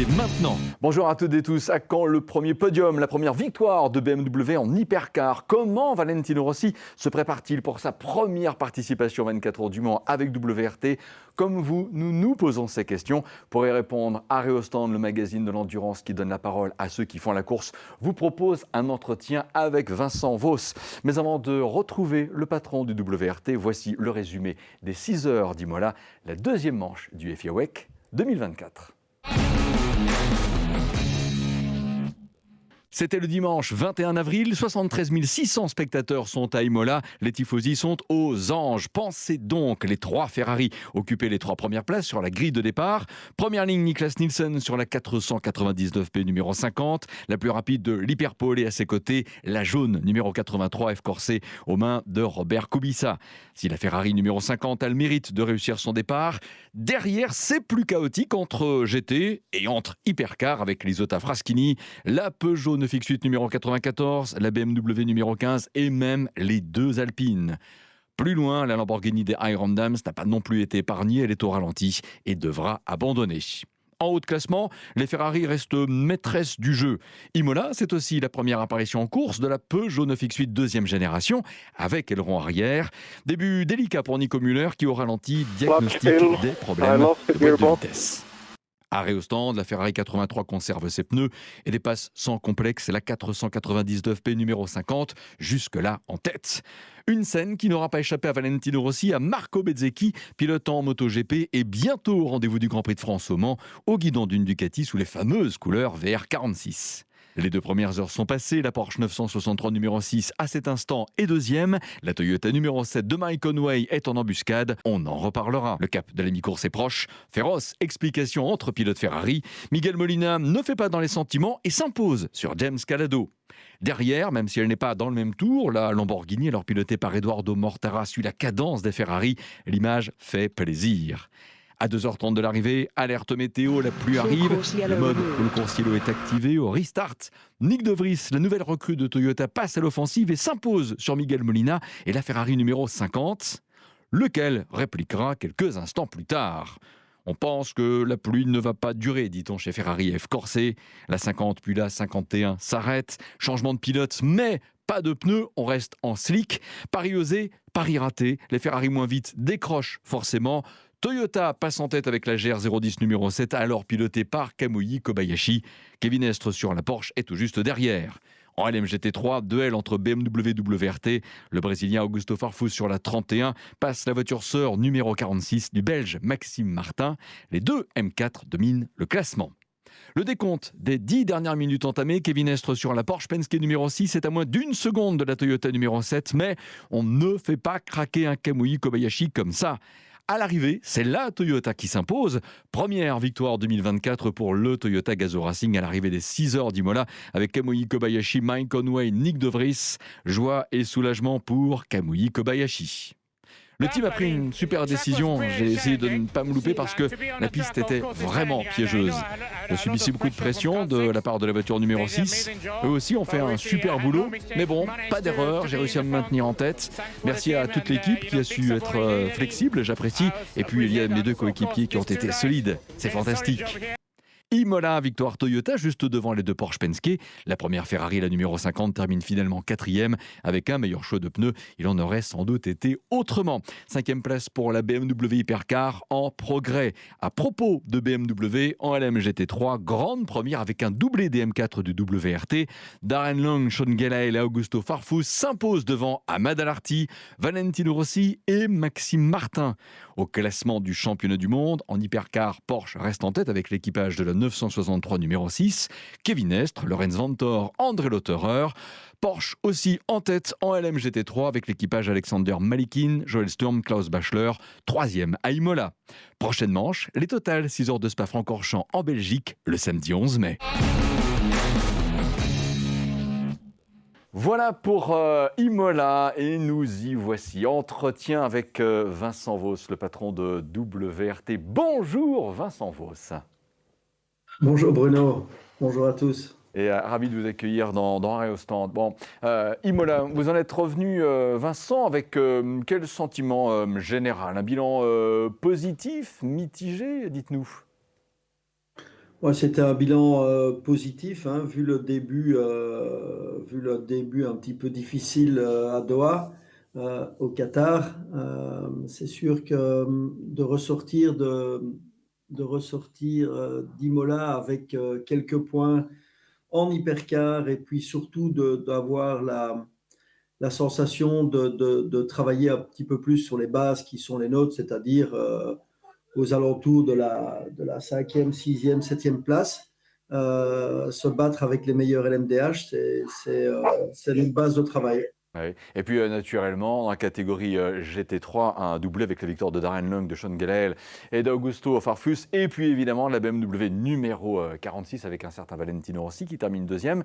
c'est maintenant. Bonjour à toutes et tous. À quand le premier podium, la première victoire de BMW en hypercar? Comment Valentino Rossi se prépare-t-il pour sa première participation 24 heures du Mans avec WRT? Comme vous, nous nous posons ces questions. Pour y répondre, Arrêt au stand, le magazine de l'endurance qui donne la parole à ceux qui font la course, vous propose un entretien avec Vincent Vos. Mais avant de retrouver le patron du WRT, voici le résumé des 6 heures d'Imola, la deuxième manche du FIA WEC 2024. C'était le dimanche 21 avril, 73 600 spectateurs sont à Imola, les tifosi sont aux anges. Pensez donc, les 3 Ferrari occupaient les 3 premières places sur la grille de départ. Première ligne, Niklas Nielsen sur la 499P numéro 50, la plus rapide de l'Hyperpole, et à ses côtés, la jaune numéro 83 F Corset aux mains de Robert Kubica. Si la Ferrari numéro 50 a le mérite de réussir son départ, derrière c'est plus chaotique entre GT et entre Hypercar avec l'Isotta Fraschini, la Peugeot 9X8 numéro 94, la BMW numéro 15 et même les 2 Alpines. Plus loin, la Lamborghini des Iron Dams n'a pas non plus été épargnée, elle est au ralenti et devra abandonner. En haut de classement, les Ferrari restent maîtresses du jeu. Imola, c'est aussi la première apparition en course de la Peugeot 9X8 deuxième génération, avec aileron arrière. Début délicat pour Nico Müller qui, au ralenti, diagnostique des problèmes de boîte de vitesse. Arrêt au stand, la Ferrari 83 conserve ses pneus et dépasse sans complexe la 499P numéro 50, jusque-là en tête. Une scène qui n'aura pas échappé à Valentino Rossi, à Marco Bezzecchi, pilotant en MotoGP et bientôt au rendez-vous du Grand Prix de France au Mans, au guidon d'une Ducati sous les fameuses couleurs VR46. Les 2 premières heures sont passées, la Porsche 963 numéro 6 à cet instant est deuxième, la Toyota numéro 7 de Mike Conway est en embuscade, on en reparlera. Le cap de la mi-course est proche, féroce explication entre pilotes Ferrari, Miguel Molina ne fait pas dans les sentiments et s'impose sur James Calado. Derrière, même si elle n'est pas dans le même tour, la Lamborghini, alors pilotée par Eduardo Mortara, suit la cadence des Ferrari, l'image fait plaisir. À 2h30 de l'arrivée, alerte météo, la pluie arrive, le mode full course yellow est activé au restart. Nyck de Vries, la nouvelle recrue de Toyota, passe à l'offensive et s'impose sur Miguel Molina et la Ferrari numéro 50, lequel répliquera quelques instants plus tard. On pense que la pluie ne va pas durer, dit-on chez Ferrari F Corset. La 50 puis la 51 s'arrête, changement de pilote, mais pas de pneus, on reste en slick. Pari osé, pari raté, les Ferrari moins vite décrochent forcément. Toyota passe en tête avec la GR010 numéro 7, alors pilotée par Kamui Kobayashi. Kevin Estre sur la Porsche est tout juste derrière. En LMGT3, duel entre BMW et WRT. Le Brésilien Augusto Farfus sur la 31 passe la voiture sœur numéro 46 du Belge Maxime Martin. Les 2 M4 dominent le classement. Le décompte des 10 dernières minutes entamées, Kevin Estre sur la Porsche Penske numéro 6 est à moins d'1 seconde de la Toyota numéro 7, mais on ne fait pas craquer un Kamui Kobayashi comme ça. À l'arrivée, c'est la Toyota qui s'impose. Première victoire 2024 pour le Toyota Gazoo Racing à l'arrivée des 6 heures d'Imola avec Kamui Kobayashi, Mike Conway, Nyck de Vries. Joie et soulagement pour Kamui Kobayashi. Le team a pris une super décision. J'ai essayé de ne pas me louper parce que la piste était vraiment piégeuse. Je subissais beaucoup de pression de la part de la voiture numéro 6. Eux aussi ont fait un super boulot. Mais bon, pas d'erreur, j'ai réussi à me maintenir en tête. Merci à toute l'équipe qui a su être flexible, j'apprécie. Et puis il y a mes 2 coéquipiers qui ont été solides. C'est fantastique. Imola, victoire Toyota, juste devant les 2 Porsche Penske. La première Ferrari, la numéro 50, termine finalement 4e avec un meilleur choix de pneus. Il en aurait sans doute été autrement. 5e place pour la BMW Hypercar en progrès. À propos de BMW, en LMGT3, grande première avec un doublé des M4 du WRT. Darren Long, Sean Gelael et Augusto Farfus s'imposent devant Ahmad Al-Arti, Valentino Rossi et Maxime Martin. Au classement du championnat du monde, en hypercar, Porsche reste en tête avec l'équipage de la 963 numéro 6, Kevin Estre, Lorenz Vanthoor, André Lotterer. Porsche aussi en tête en LMGT3 avec l'équipage Alexander Malikin, Joel Sturm, Klaus Bachler, 3e à Imola. Prochaine manche, les totales 6 heures de Spa-Francorchamps en Belgique le samedi 11 mai. Voilà pour Imola et nous y voici. Entretien avec Vincent Vos, le patron de WRT. Bonjour Vincent Vos. Bonjour Bruno, bonjour à tous. Et ravi de vous accueillir dans Arrêt au stand. Bon, Imola, vous en êtes revenu, Vincent, avec quel sentiment général? Un bilan positif, mitigé, dites-nous. Ouais, c'était un bilan positif, hein, vu le début un petit peu difficile à Doha, au Qatar. C'est sûr que de ressortir d'Imola avec quelques points en hypercar et puis surtout d'avoir la sensation de travailler un petit peu plus sur les bases qui sont les nôtres, c'est-à-dire aux alentours de la cinquième, sixième, septième place. Se battre avec les meilleurs LMDH, c'est une base de travail. Ouais. Et puis naturellement, dans la catégorie GT3, un doublé avec la victoire de Darren Lung, de Sean Gelael et d'Augusto Farfus. Et puis évidemment la BMW numéro 46 avec un certain Valentino Rossi qui termine deuxième.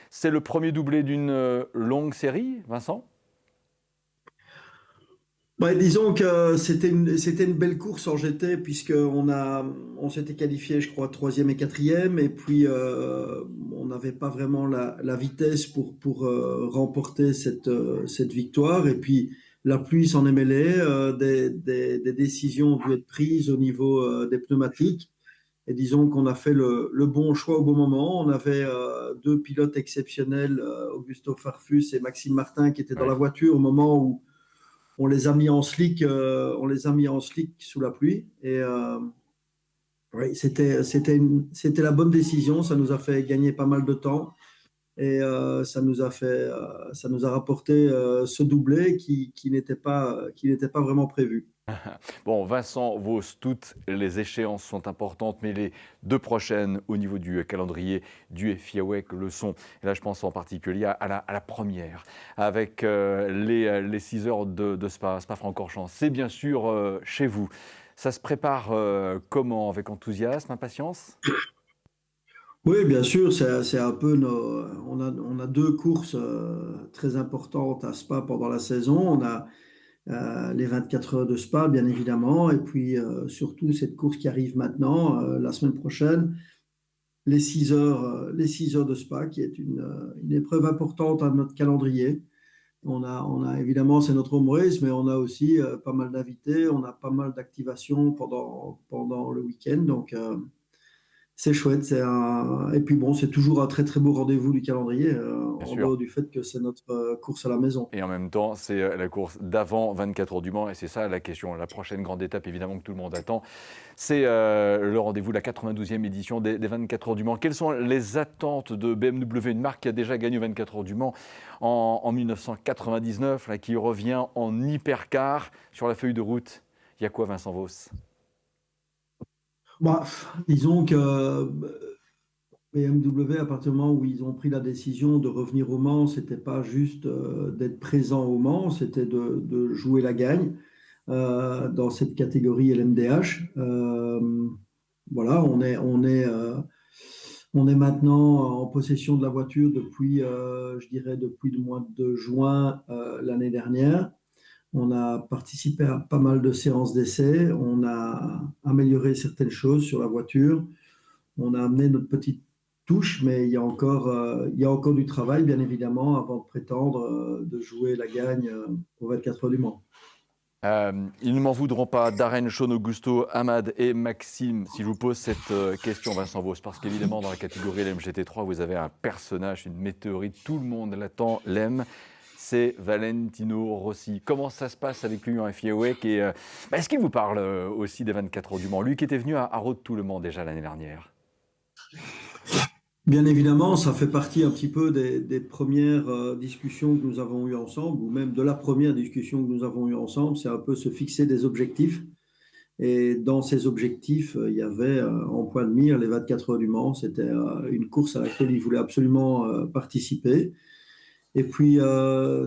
C'est le premier doublé d'une longue série, Vincent? Ouais, disons que c'était une belle course en GT on s'était qualifié, je crois, troisième et quatrième, et puis on n'avait pas vraiment la vitesse pour remporter cette victoire. Et puis la pluie s'en est mêlée, des décisions ont dû être prises au niveau des pneumatiques. Et disons qu'on a fait le bon choix au bon moment. On avait deux pilotes exceptionnels, Augusto Farfus et Maxime Martin, qui étaient dans Ouais. la voiture au moment où on les a mis en slick, on les a mis en slick sous la pluie. Et oui, c'était la bonne décision. Ça nous a fait gagner pas mal de temps et ça nous a rapporté ce doublé qui n'était pas vraiment prévu. Bon, Vincent Vos, toutes les échéances sont importantes, mais les deux prochaines au niveau du calendrier du FIA WEC le sont. Et là, je pense en particulier à la première, avec les 6 heures de Spa-Francorchamps. C'est bien sûr chez vous. Ça se prépare comment? Avec enthousiasme, impatience? Oui, bien sûr, c'est un peu on a deux courses très importantes à Spa pendant la saison. On a les 24 heures de Spa, bien évidemment, et puis surtout cette course qui arrive maintenant, la semaine prochaine, les 6 heures de Spa, qui est une épreuve importante à notre calendrier. On a évidemment, c'est notre home race, mais on a aussi pas mal d'invités, on a pas mal d'activations pendant le week-end, donc c'est chouette. Et puis bon, c'est toujours un très très beau rendez-vous du calendrier, Bien en sûr. dehors du fait que c'est notre course à la maison. Et en même temps, c'est la course d'avant 24 heures du Mans. Et c'est ça la question. La prochaine grande étape, évidemment, que tout le monde attend, c'est le rendez-vous, la 92e édition des 24 heures du Mans. Quelles sont les attentes de BMW, une marque qui a déjà gagné 24 heures du Mans en 1999, là, qui revient en hypercar sur la feuille de route? Il y a quoi, Vincent Vos? Bah, disons que BMW, à partir du moment où ils ont pris la décision de revenir au Mans, c'était pas juste d'être présent au Mans, c'était de jouer la gagne dans cette catégorie LMDH. Voilà, on est maintenant en possession de la voiture depuis, je dirais, depuis le mois de juin l'année dernière. On a participé à pas mal de séances d'essai, on a amélioré certaines choses sur la voiture, on a amené notre petite touche, mais il y a encore du travail, bien évidemment, avant de prétendre de jouer la gagne au 24 heures du Mans. Ils ne m'en voudront pas, Darren, Sean, Augusto, Ahmad et Maxime, si je vous pose cette question, Vincent Vos, parce qu'évidemment, dans la catégorie LMGT3, vous avez un personnage, une météorite, tout le monde l'attend, l'aime, c'est Valentino Rossi. Comment ça se passe avec lui en FIA WEC et est-ce qu'il vous parle aussi des 24 heures du Mans? Lui qui était venu à Road to Le Mans déjà l'année dernière. Bien évidemment, ça fait partie un petit peu des premières discussions que nous avons eues ensemble, ou même de la première discussion que nous avons eue ensemble, c'est un peu se fixer des objectifs. Et dans ces objectifs, il y avait en point de mire les 24 heures du Mans. C'était une course à laquelle il voulait absolument participer. Et puis,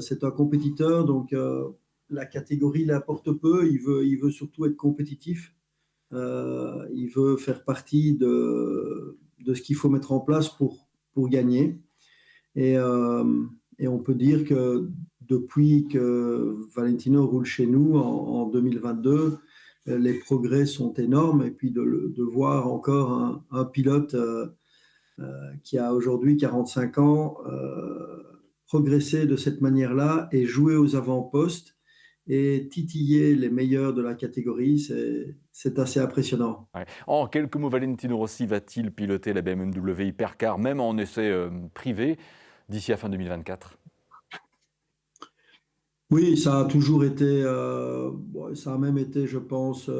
c'est un compétiteur, donc la catégorie l'importe peu. Il veut surtout être compétitif. Il veut faire partie de ce qu'il faut mettre en place pour gagner. Et, euh, et on peut dire que depuis que Valentino roule chez nous en 2022, les progrès sont énormes. Et puis de voir encore un pilote qui a aujourd'hui 45 ans progresser de cette manière-là et jouer aux avant-postes et titiller les meilleurs de la catégorie, c'est assez impressionnant. Ouais. En quelques mots, Valentino Rossi va-t-il piloter la BMW Hypercar, même en essai privé, d'ici à fin 2024? Oui, ça a toujours été, ça a même été, je pense,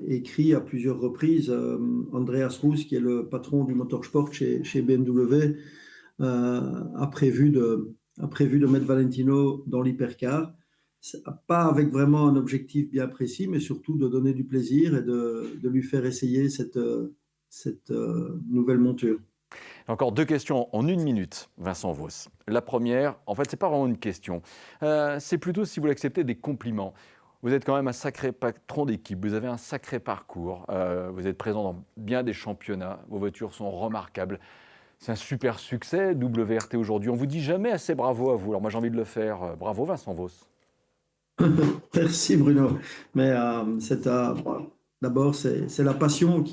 écrit à plusieurs reprises. Andreas Rouss, qui est le patron du motorsport chez BMW, a prévu de mettre Valentino dans l'hypercar. Pas avec vraiment un objectif bien précis, mais surtout de donner du plaisir et de lui faire essayer cette nouvelle monture. Encore 2 questions en 1 minute, Vincent Vos. La première, en fait, c'est pas vraiment une question. C'est plutôt, si vous l'acceptez, des compliments. Vous êtes quand même un sacré patron d'équipe, vous avez un sacré parcours, vous êtes présent dans bien des championnats, vos voitures sont remarquables. C'est un super succès, WRT aujourd'hui. On vous dit jamais assez bravo à vous. Alors moi, j'ai envie de le faire. Bravo, Vincent Vos. Merci Bruno. Mais d'abord, c'est la passion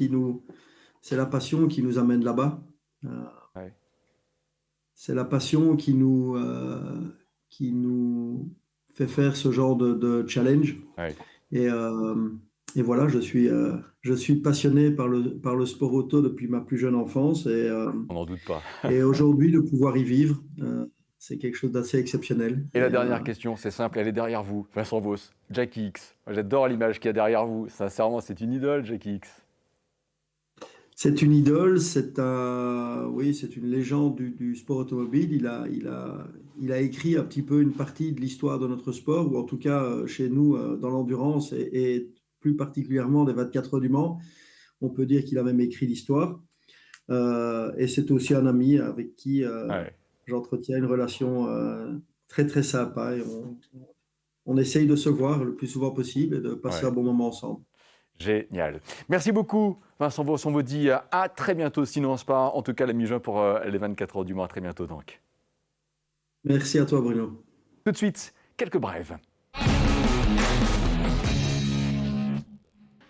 c'est la passion qui nous amène là-bas. Euh, Ouais, c'est la passion qui nous fait faire ce genre de challenge. ouais, Et, euh, et voilà, je suis passionné par le sport auto depuis ma plus jeune enfance. on n'en doute pas. Et aujourd'hui, de pouvoir y vivre, c'est quelque chose d'assez exceptionnel. Et la dernière question, c'est simple, elle est derrière vous, Vincent Vos, Jackie X. J'adore l'image qu'il y a derrière vous. Sincèrement, c'est une idole, Jackie X. C'est une idole, oui, c'est une légende du sport automobile. Il a écrit un petit peu une partie de l'histoire de notre sport, ou en tout cas chez nous dans l'endurance et plus particulièrement des 24 heures du Mans. On peut dire qu'il a même écrit l'histoire. Et c'est aussi un ami avec qui Ouais, j'entretiens une relation très très sympa. Et on essaye de se voir le plus souvent possible et de passer un ouais. bon moment ensemble. Génial. Merci beaucoup, Vincent Vos. On vous dit à très bientôt, sinon on se part. En tout cas, la mi-juin pour les 24 heures du Mans. À très bientôt donc. Merci à toi, Bruno. Tout de suite, quelques brèves.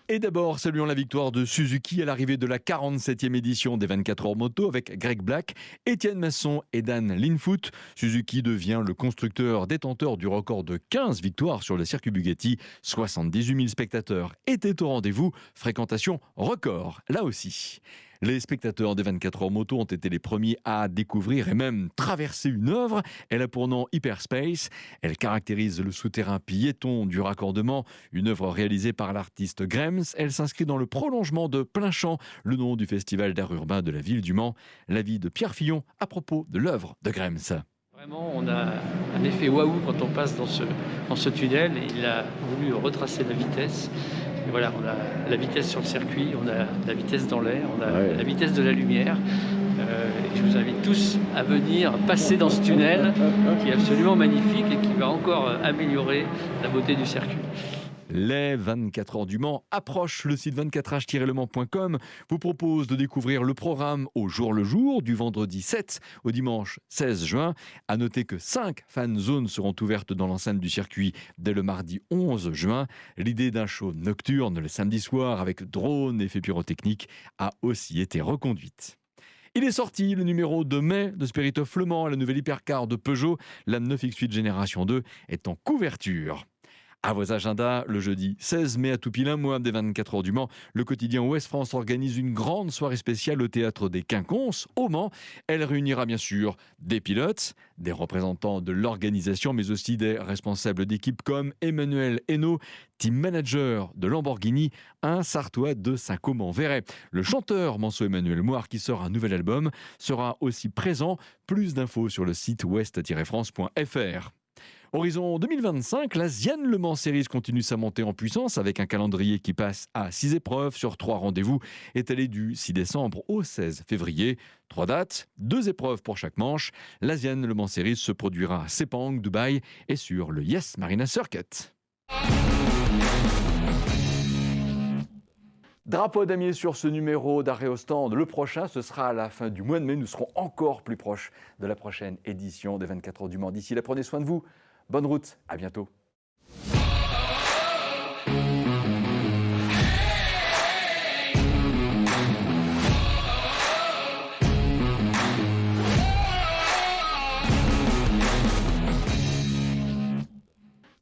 Et d'abord, saluons la victoire de Suzuki à l'arrivée de la 47e édition des 24 heures moto avec Greg Black, Étienne Masson et Dan Linfoot. Suzuki devient le constructeur détenteur du record de 15 victoires sur le circuit Bugatti. 78 000 spectateurs étaient au rendez-vous. Fréquentation record, là aussi. Les spectateurs des 24 heures moto ont été les premiers à découvrir et même traverser une œuvre. Elle a pour nom Hyperspace. Elle caractérise le souterrain piéton du raccordement, une œuvre réalisée par l'artiste Grems. Elle s'inscrit dans le prolongement de Plein Champ, le nom du festival d'art urbain de la ville du Mans. L'avis de Pierre Fillon à propos de l'œuvre de Grems. Vraiment, on a un effet waouh quand on passe dans ce tunnel. Il a voulu retracer la vitesse. Et voilà, on a la vitesse sur le circuit, on a la vitesse dans l'air, on a la vitesse de la lumière. Et je vous invite tous à venir passer dans ce tunnel qui est absolument magnifique et qui va encore améliorer la beauté du circuit. Les 24 heures du Mans approchent. Le site 24h-lemans.com vous propose de découvrir le programme au jour le jour du vendredi 7 au dimanche 16 juin. À noter que 5 fan zones seront ouvertes dans l'enceinte du circuit dès le mardi 11 juin. L'idée d'un show nocturne le samedi soir avec drone et effets pyrotechniques a aussi été reconduite. Il est sorti le numéro de mai de Spirit of Le Mans, la nouvelle hypercar de Peugeot. La 9X8 Génération 2 est en couverture. À vos agendas, le jeudi 16 mai à tout pile un mois des 24 heures du Mans, le quotidien Ouest France organise une grande soirée spéciale au théâtre des Quinconces au Mans. Elle réunira bien sûr des pilotes, des représentants de l'organisation, mais aussi des responsables d'équipe comme Emmanuel Hainaut, team manager de Lamborghini, un Sartois de Saint-Caume-en-Véret. Le chanteur manceau Emmanuel Moire, qui sort un nouvel album, sera aussi présent. Plus d'infos sur le site ouest-france.fr. Horizon 2025, la Ziane Le Mans Series continue sa montée en puissance avec un calendrier qui passe à 6 épreuves sur 3 rendez-vous, étalés du 6 décembre au 16 février. 3 dates, 2 épreuves pour chaque manche. La Ziane Le Mans Series se produira à Sepang, Dubaï et sur le Yes Marina Circuit. Drapeau damier sur ce numéro d'Arrêt au stand. Le prochain, ce sera à la fin du mois de mai. Nous serons encore plus proches de la prochaine édition des 24 heures du Mans. D'ici là, prenez soin de vous. Bonne route, à bientôt.